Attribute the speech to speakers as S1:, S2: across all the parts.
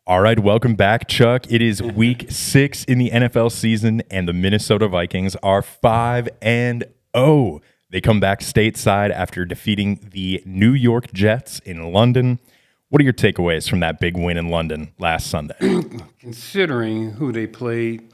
S1: All right, welcome back, Chuck. It is week 6 in the NFL season, and the Minnesota Vikings are 5-0. They come back stateside after defeating the New York Jets in London. What are your takeaways from that big win in London last Sunday?
S2: Considering who they played,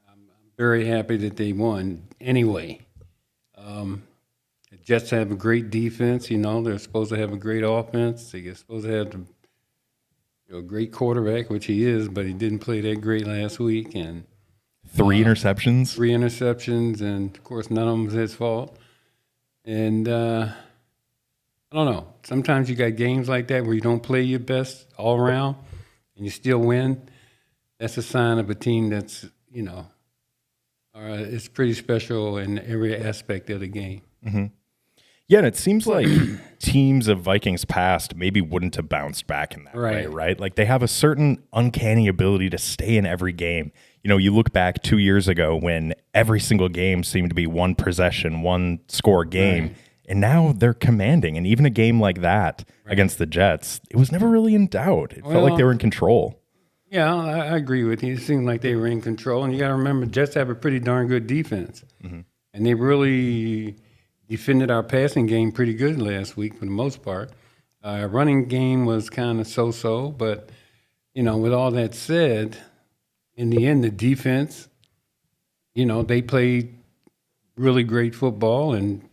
S2: I'm very happy that they won anyway. The Jets have a great defense. They're supposed to have a great offense. They're supposed to have a great quarterback, which he is, but he didn't play that great last week. And
S1: Three interceptions,
S2: and of course, none of them was his fault. And I don't know. Sometimes you got games like that where you don't play your best all around and you still win. That's a sign of a team that's, it's pretty special in every aspect of the game.
S1: Mm-hmm. Yeah, and it seems like teams of Vikings past maybe wouldn't have bounced back in that way, right? Like they have a certain uncanny ability to stay in every game. You look back 2 years ago when every single game seemed to be one possession, one score game, right. And now they're commanding. And even a game like that against the Jets, it was never really in doubt. It felt like they were in control.
S2: Yeah, I agree with you. It seemed like they were in control. And you got to remember, Jets have a pretty darn good defense. Mm-hmm. And they really defended our passing game pretty good last week for the most part. Our running game was kind of so-so. But, with all that said, in the end, the defense, they played really great football, and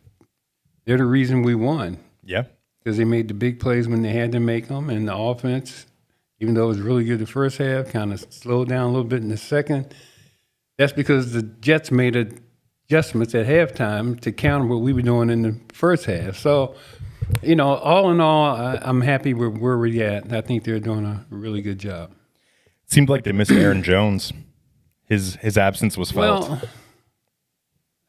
S2: they're the reason we won.
S1: Yeah.
S2: Because they made the big plays when they had to make them, and the offense, even though it was really good the first half, kind of slowed down a little bit in the second. That's because the Jets made adjustments at halftime to counter what we were doing in the first half. So, all in all, I'm happy with where we're at. I think they're doing a really good job.
S1: It seemed like they missed Aaron Jones. His absence was felt.
S2: Well,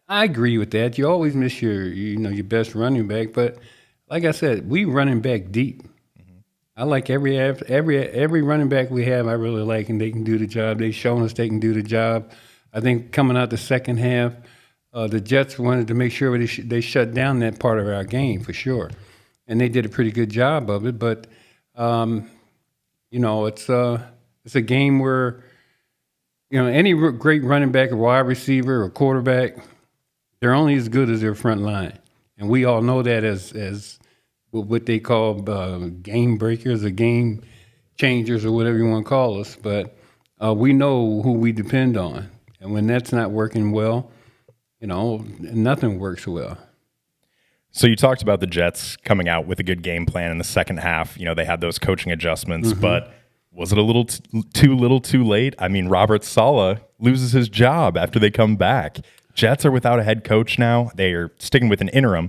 S2: I agree with that. You always miss your best running back, but like I said, we running back deep. Mm-hmm. I like every running back we have. I really like, and they can do the job. They've shown us they can do the job. I think coming out the second half, the Jets wanted to make sure they shut down that part of our game for sure, and they did a pretty good job of it. But it's a game where any great running back, or wide receiver, or quarterback, they're only as good as their front line. And we all know that as what they call game breakers or game changers or whatever you want to call us. But we know who we depend on. And when that's not working well, nothing works well.
S1: So you talked about the Jets coming out with a good game plan in the second half. They had those coaching adjustments, mm-hmm. But was it a little too late? I mean, Robert Saleh loses his job after they come back. Jets are without a head coach now. They are sticking with an interim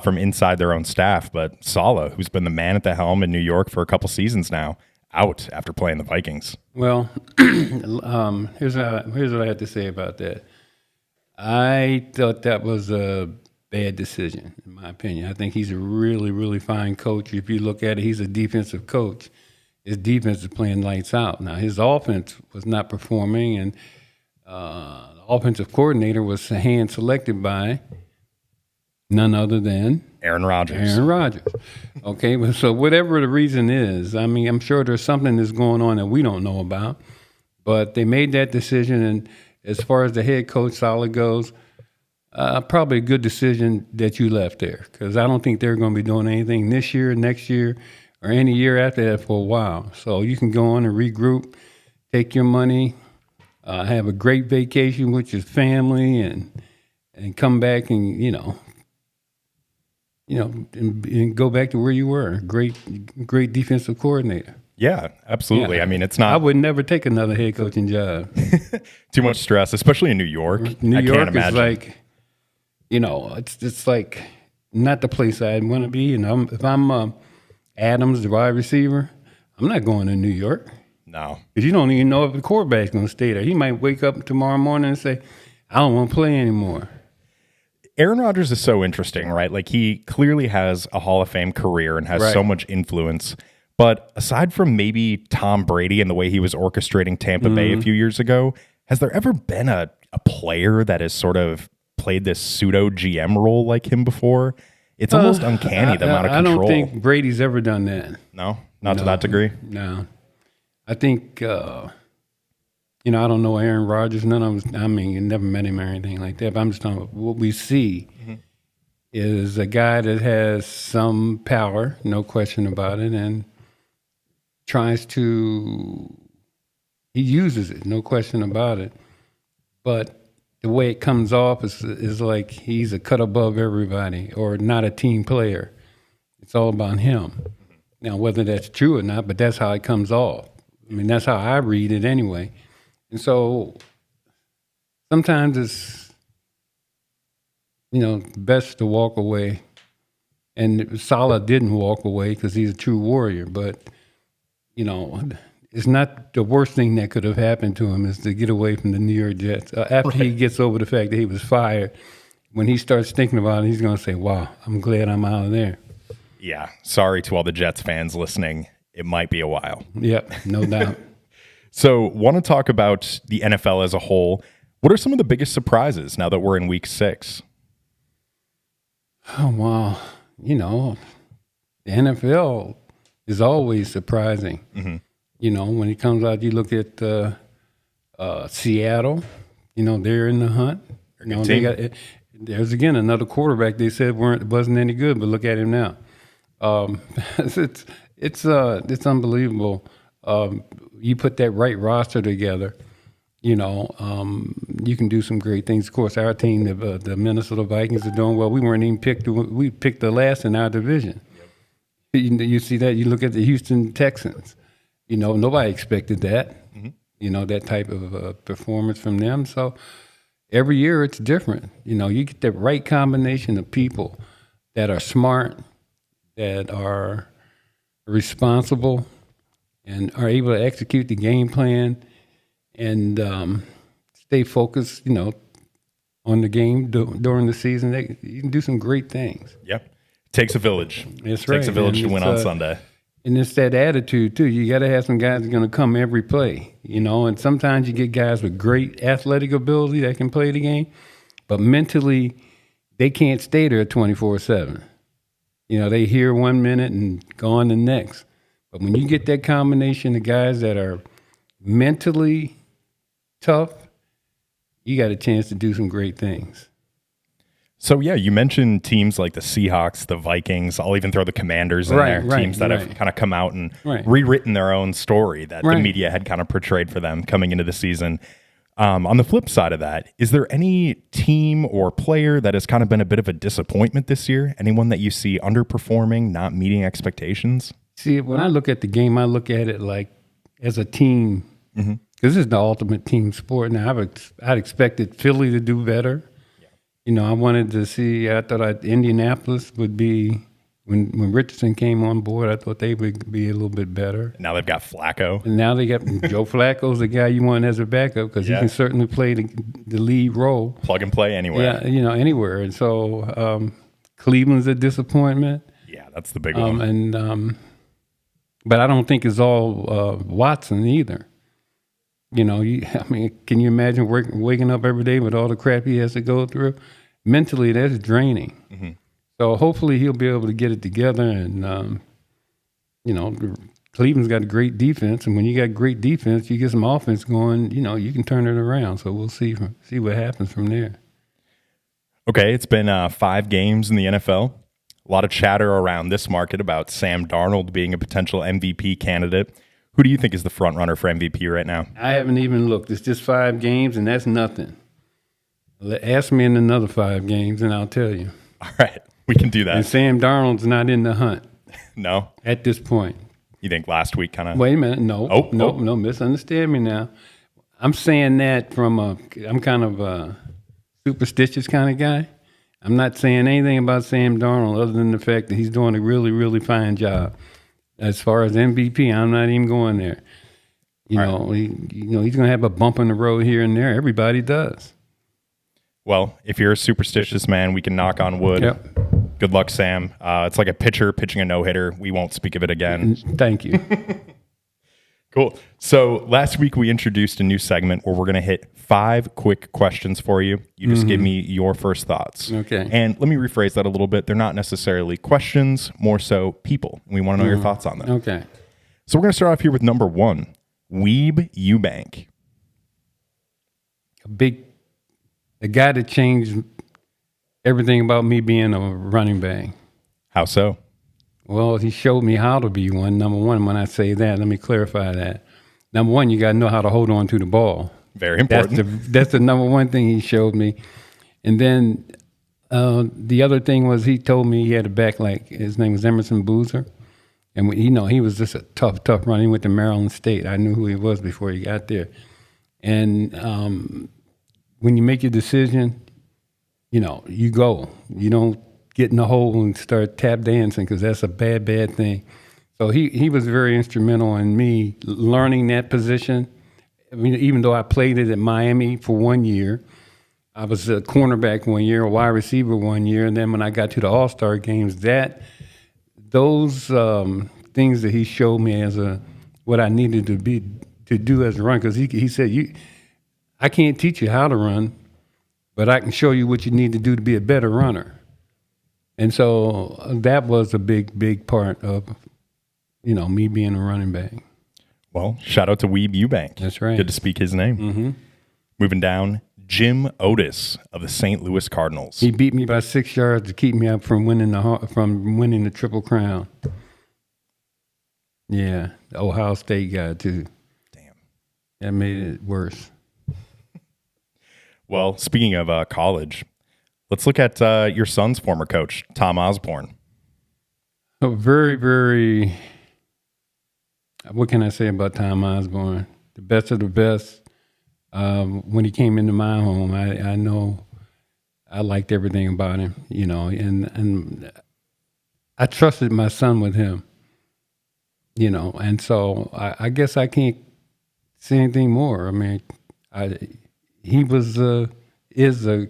S1: from inside their own staff. But Saleh, who's been the man at the helm in New York for a couple seasons now, out after playing the Vikings.
S2: Well, here's what I have to say about that. I thought that was a bad decision, in my opinion. I think he's a really, really fine coach. If you look at it, he's a defensive coach. His defense is playing lights out. Now, his offense was not performing, and the offensive coordinator was hand-selected by none other than
S1: Aaron Rodgers.
S2: Okay, so whatever the reason is, I mean, I'm sure there's something that's going on that we don't know about, but they made that decision, and as far as the head coach Saleh goes, probably a good decision that you left there, because I don't think they're going to be doing anything this year, next year, or any year after that for a while. So you can go on and regroup, take your money, have a great vacation with your family, and come back and and go back to where you were. Great defensive coordinator.
S1: Yeah, absolutely. Yeah. I mean, it's not.
S2: I would never take another head coaching job.
S1: Too much stress, especially in New York.
S2: New
S1: I
S2: York
S1: can't imagine.
S2: Is like, it's like not the place I'd want to be. If I'm Adams, the wide receiver, I'm not going to New York.
S1: No.
S2: Because you don't even know if the quarterback's going to stay there. He might wake up tomorrow morning and say, I don't want to play anymore.
S1: Aaron Rodgers is so interesting, right? Like, he clearly has a Hall of Fame career and has so much influence. But aside from maybe Tom Brady and the way he was orchestrating Tampa Bay a few years ago, has there ever been a player that has sort of played this pseudo GM role like him before? It's almost uncanny, the amount of control.
S2: I don't think Brady's ever done that.
S1: No? Not to that degree?
S2: No. I think, I don't know Aaron Rodgers. None of us, you never met him or anything like that. But I'm just talking about what we see is a guy that has some power, no question about it, and he uses it, no question about it. But the way it comes off is like he's a cut above everybody or not a team player. It's all about him. Now, whether that's true or not, but that's how it comes off. That's how I read it anyway. And so sometimes it's, best to walk away. And Saleh didn't walk away because he's a true warrior. But, it's not the worst thing that could have happened to him is to get away from the New York Jets. After he gets over the fact that he was fired, when he starts thinking about it, he's going to say, wow, I'm glad I'm out of there.
S1: Yeah. Sorry to all the Jets fans listening. It might be a while.
S2: Yep, no doubt.
S1: So want to talk about the NFL as a whole. What are some of the biggest surprises now that we're in week 6?
S2: Oh, wow. The NFL is always surprising. Mm-hmm. When it comes out, you look at Seattle, they're in the hunt. There's again another quarterback they said wasn't any good, but look at him now. It's unbelievable. You put that right roster together, you can do some great things. Of course, our team, the Minnesota Vikings, are doing well. We weren't even picked. We picked the last in our division. Yep. You see that. You look at the Houston Texans. Nobody expected that. Mm-hmm. That type of performance from them. So every year it's different. You get the right combination of people that are smart, that are responsible, and are able to execute the game plan and stay focused, on the game during the season. You can do some great things.
S1: Yep. Takes a village.
S2: That's right.
S1: Takes a village to win on Sunday.
S2: And it's that attitude, too. You got to have some guys that are going to come every play, and sometimes you get guys with great athletic ability that can play the game, but mentally they can't stay there 24/7. They hear 1 minute and go on the next. But when you get that combination of guys that are mentally tough, you got a chance to do some great things.
S1: So, yeah, you mentioned teams like the Seahawks, the Vikings. I'll even throw the Commanders in there, teams that have kind of come out and rewritten their own story that the media had kind of portrayed for them coming into the season. On the flip side of that, is there any team or player that has kind of been a bit of a disappointment this year? Anyone that you see underperforming, not meeting expectations?
S2: See, when I look at the game, I look at it like as a team, because this is the ultimate team sport. Now, I'd expected Philly to do better. I wanted to see, I thought Indianapolis would be, when Richardson came on board, I thought they would be a little bit better.
S1: Now they've got Flacco.
S2: And now they got Joe Flacco's the guy you want as a backup because he can certainly play the lead role.
S1: Plug and play anywhere.
S2: Yeah, anywhere. And so Cleveland's a disappointment.
S1: Yeah, that's the big one.
S2: But I don't think it's all Watson either. Can you imagine waking up every day with all the crap he has to go through? Mentally, that's draining. Mm-hmm. So hopefully he'll be able to get it together. And, Cleveland's got a great defense. And when you got great defense, you get some offense going, you can turn it around. So we'll see what happens from there.
S1: Okay, it's been 5 games in the NFL. A lot of chatter around this market about Sam Darnold being a potential MVP candidate. Who do you think is the front runner for MVP right now?
S2: I haven't even looked. It's just 5 games, and that's nothing. Ask me in another 5 games, and I'll tell you.
S1: All right, we can do that.
S2: And Sam Darnold's not in the hunt.
S1: No?
S2: At this point.
S1: You think last week kind of?
S2: Wait a minute. No, no, misunderstand me now. I'm saying that I'm kind of a superstitious kind of guy. I'm not saying anything about Sam Darnold other than the fact that he's doing a really, really fine job. As far as MVP, I'm not even going there. He's going to have a bump in the road here and there. Everybody does.
S1: Well, if you're a superstitious man, we can knock on wood.
S2: Yep.
S1: Good luck, Sam. It's like a pitcher pitching a no-hitter. We won't speak of it again.
S2: Thank you.
S1: Cool. So last week we introduced a new segment where we're going to hit 5 quick questions for you. You just give me your first thoughts.
S2: Okay.
S1: And let me rephrase that a little bit. They're not necessarily questions, more so people. We want to know your thoughts on them.
S2: Okay.
S1: So we're going to start off here with number 1. Weeb Eubank.
S2: The guy that changed everything about me being a running back.
S1: How so?
S2: Well, he showed me how to be one. Number one, when I say that, let me clarify that. Number one, you got to know how to hold on to the ball.
S1: Very important.
S2: That's the number one thing he showed me. And then the other thing was he told me he had a back like his name was Emerson Boozer. And, he was just a tough runner. He went to Maryland State. I knew who he was before he got there. And when you make your decision, you go. You don't get in the hole and start tap dancing because that's a bad thing. So he was very instrumental in me learning that position. I mean, even though I played it at Miami for 1 year, I was a cornerback 1 year, a wide receiver 1 year, and then when I got to the All-Star games, those things that he showed me as what I needed to do as a runner, because he said, I can't teach you how to run, but I can show you what you need to do to be a better runner. And so that was a big part of, me being a running back.
S1: Well, shout out to Weeb Eubank.
S2: That's right.
S1: Good to speak his name.
S2: Mm-hmm.
S1: Moving down, Jim Otis of the St. Louis Cardinals.
S2: He beat me by 6 yards to keep me up from winning the Triple Crown. Yeah, the Ohio State guy too.
S1: Damn.
S2: That made it worse.
S1: Well, speaking of college, let's look at your son's former coach, Tom Osborne.
S2: Oh, very, very. What can I say about Tom Osborne? The best of the best. When he came into my home, I know I liked everything about him, and I trusted my son with him, and so I guess I can't say anything more. I mean, he is a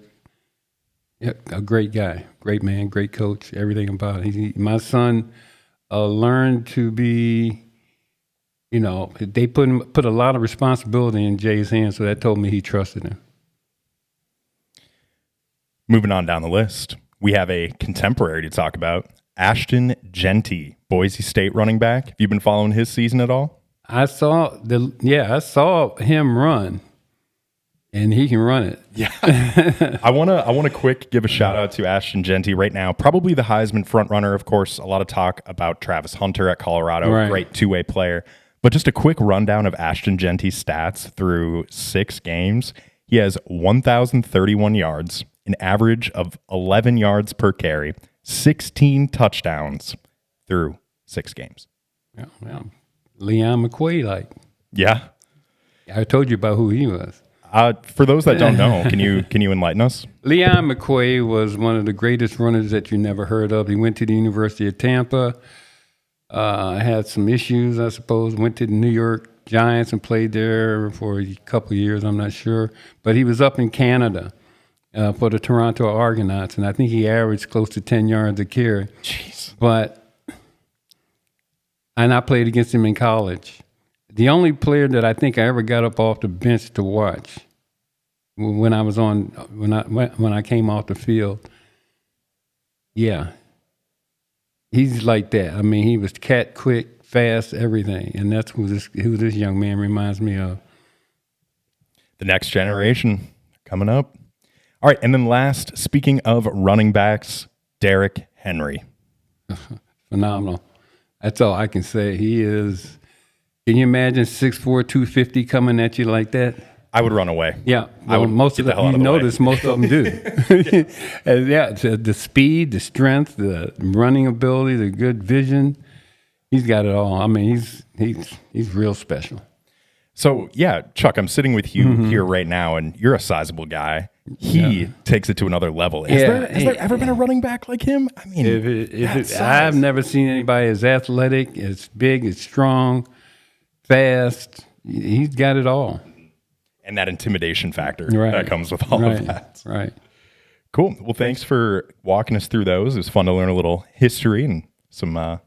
S2: great guy, great man, great coach, everything about it. My son learned to be, they put a lot of responsibility in Jay's hands, so that told me he trusted him.
S1: Moving on down the list, we have a contemporary to talk about, Ashton Jeanty, Boise State running back. Have you been following his season at all?
S2: I saw him run, and he can run it.
S1: Yeah. I want to quick give a shout out to Ashton Jeanty right now. Probably the Heisman front runner, of course. A lot of talk about Travis Hunter at Colorado,
S2: right.
S1: Great two-way player. But just a quick rundown of Ashton Jeanty's stats through 6 games. He has 1,031 yards, an average of 11 yards per carry, 16 touchdowns through 6 games.
S2: Yeah, well, Leon McQuay,
S1: Yeah.
S2: I told you about who he was.
S1: For those that don't know, can you enlighten us?
S2: Leon McQuay was one of the greatest runners that you never heard of. He went to the University of Tampa, had some issues, I suppose, went to the New York Giants and played there for a couple of years, I'm not sure. But he was up in Canada for the Toronto Argonauts, and I think he averaged close to 10 yards a carry.
S1: Jeez.
S2: And I played against him in college. The only player that I think I ever got up off the bench to watch when I came off the field, yeah, he's like that. I mean, he was cat quick, fast, everything, and that's who this young man reminds me of.
S1: The next generation coming up. All right, and then last, speaking of running backs, Derrick Henry.
S2: Phenomenal. That's all I can say. He is. Can you imagine 6'4", 250 coming at you like that?
S1: I would run away.
S2: Yeah,
S1: I would
S2: most of them. You notice most of them do. And yeah, the speed, the strength, the running ability, the good vision. He's got it all. I mean, he's real special.
S1: So yeah, Chuck, I'm sitting with you here right now, and you're a sizable guy. He takes it to another level. Has there ever been a running back like him? I mean,
S2: I've never seen anybody as athletic, as big, as strong, fast. He's got it all.
S1: And that intimidation factor that comes with all of that.
S2: Right.
S1: Cool. Well, thanks for walking us through those. It was fun to learn a little history and some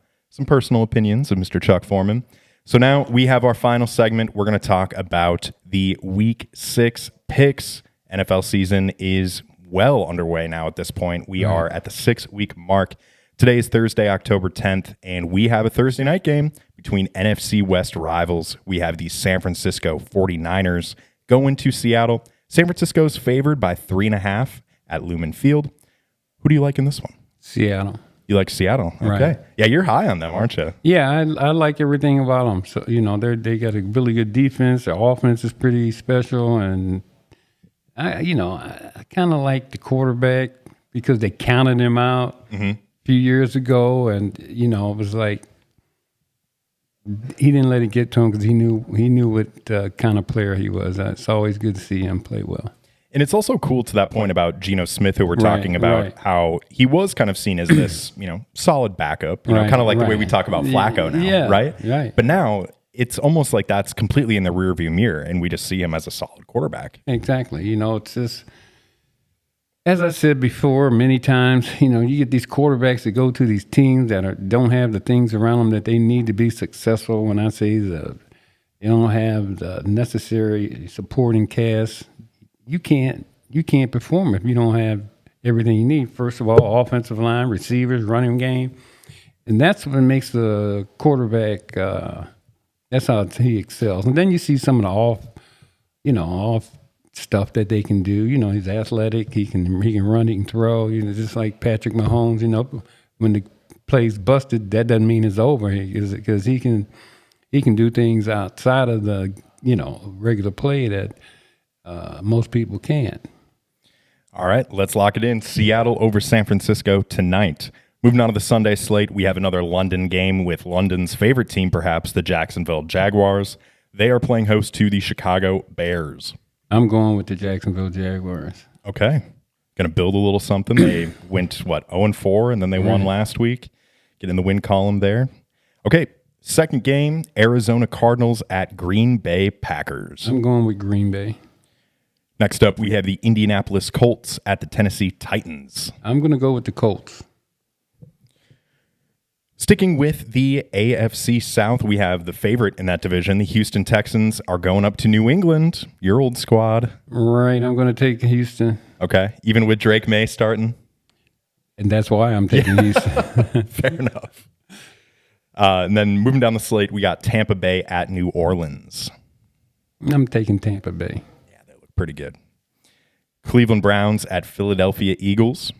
S1: personal opinions of Mr. Chuck Foreman. So now we have our final segment. We're going to talk about the Week 6 picks. NFL season is well underway now at this point. We are at the 6-week mark. Today is Thursday, October 10th, and we have a Thursday night game between NFC West rivals. We have the San Francisco 49ers going to Seattle. San Francisco's favored by 3.5 at Lumen Field. Who do you like in this one?
S2: Seattle.
S1: You like Seattle? Okay.
S2: Right.
S1: Yeah, you're high on them, aren't you?
S2: Yeah, I like everything about them. So, they got a really good defense. Their offense is pretty special. And, I kind of like the quarterback because they counted him out a few years ago. And, it was like he didn't let it get to him because he knew what kind of player he was. It's always good to see him play well.
S1: And it's also cool to that point about Geno Smith, who we're talking about, how he was kind of seen as this, solid backup, kind of like the way we talk about Flacco now, right? But now it's almost like that's completely in the rearview mirror, and we just see him as a solid quarterback.
S2: Exactly. It's just, as I said before many times, you get these quarterbacks that go to these teams that don't have the things around them that they need to be successful. When I say they don't have the necessary supporting cast, you can't perform if you don't have everything you need. First of all, offensive line, receivers, running game. And that's what makes the quarterback, that's how he excels. And then you see some of the off stuff that they can do. He's athletic, he can run, he can throw, just like Patrick Mahomes, when the play's busted, that doesn't mean it's over because he can do things outside of the, regular play that most people can't.
S1: All right, let's lock it in. Seattle over San Francisco tonight. Moving on to the Sunday slate, we have another London game with London's favorite team, perhaps, the Jacksonville Jaguars. They are playing host to the Chicago Bears.
S2: I'm going with the Jacksonville Jaguars.
S1: Okay. Going to build a little something. They went, 0-4, and then they won last week. Get in the win column there. Okay, second game, Arizona Cardinals at Green Bay Packers.
S2: I'm going with Green Bay.
S1: Next up, we have the Indianapolis Colts at the Tennessee Titans.
S2: I'm going to go with the Colts.
S1: Sticking with the AFC South, we have the favorite in that division. The Houston Texans are going up to New England, your old squad.
S2: Right, I'm going to take Houston.
S1: Okay, even with Drake May starting?
S2: And that's why I'm taking Houston.
S1: Fair enough. And then moving down the slate, we got Tampa Bay at New Orleans.
S2: I'm taking Tampa Bay.
S1: Pretty good. Cleveland Browns at Philadelphia Eagles.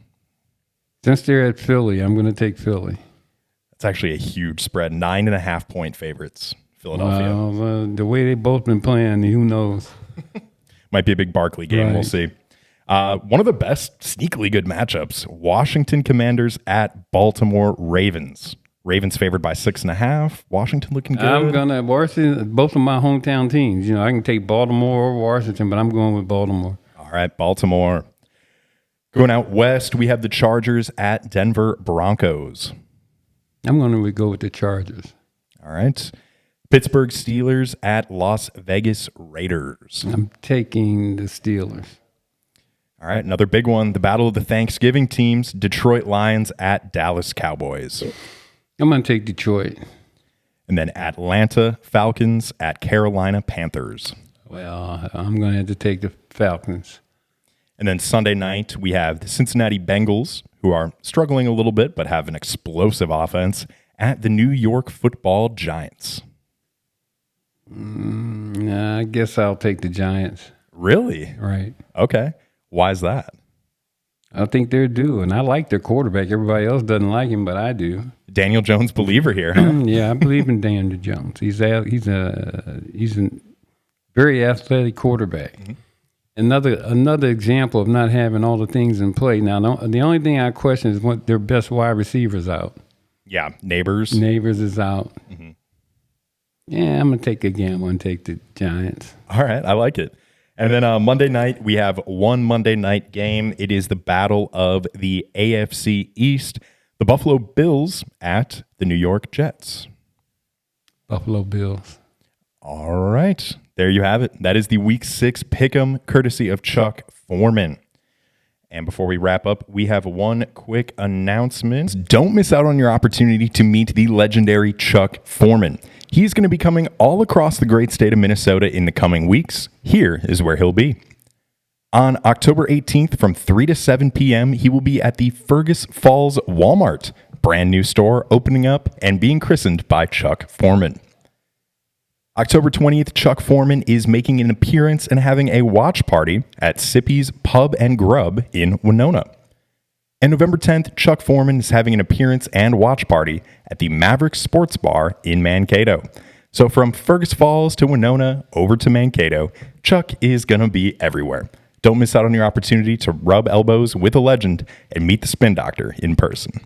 S2: Since they're at Philly, I'm going to take Philly.
S1: That's actually a huge spread. 9.5-point favorites, Philadelphia.
S2: Well, the way they both been playing, who knows?
S1: Might be a big Barkley game. Right. We'll see. One of the best sneakily good matchups, Washington Commanders at Baltimore Ravens. Ravens favored by 6.5. Washington looking good.
S2: I'm going to Washington, both of my hometown teams. I can take Baltimore or Washington, but I'm going with Baltimore.
S1: All right, Baltimore. Going out west, we have the Chargers at Denver Broncos.
S2: I'm going to go with the Chargers.
S1: All right. Pittsburgh Steelers at Las Vegas Raiders.
S2: I'm taking the Steelers.
S1: All right, another big one. The battle of the Thanksgiving teams, Detroit Lions at Dallas Cowboys.
S2: I'm going to take Detroit.
S1: And then Atlanta Falcons at Carolina Panthers.
S2: Well, I'm going to have to take the Falcons.
S1: And then Sunday night, we have the Cincinnati Bengals, who are struggling a little bit but have an explosive offense, at the New York Football Giants.
S2: I guess I'll take the Giants.
S1: Really?
S2: Right.
S1: Okay. Why is that?
S2: I think they're due, and I like their quarterback. Everybody else doesn't like him, but I do.
S1: Daniel Jones believer here, huh?
S2: Yeah, I believe in Daniel Jones. He's a very athletic quarterback. Mm-hmm. Another example of not having all the things in play. Now, the only thing I question is what their best wide receivers out.
S1: Yeah, Neighbors.
S2: Neighbors is out. Mm-hmm. Yeah, I'm going to take a gamble and take the Giants.
S1: All right, I like it. And then Monday night, we have one Monday night game. It is the battle of the AFC East. The Buffalo Bills at the New York Jets.
S2: Buffalo Bills.
S1: All right. There you have it. That is the Week 6 Pick'em, courtesy of Chuck Foreman. And before we wrap up, we have one quick announcement. Don't miss out on your opportunity to meet the legendary Chuck Foreman. He's going to be coming all across the great state of Minnesota in the coming weeks. Here is where he'll be. On October 18th from 3 to 7 p.m., he will be at the Fergus Falls Walmart, brand new store opening up and being christened by Chuck Foreman. October 20th, Chuck Foreman is making an appearance and having a watch party at Sippy's Pub and Grub in Winona. And November 10th, Chuck Foreman is having an appearance and watch party at the Maverick Sports Bar in Mankato. So from Fergus Falls to Winona over to Mankato, Chuck is going to be everywhere. Don't miss out on your opportunity to rub elbows with a legend and meet the Spin Doctor in person.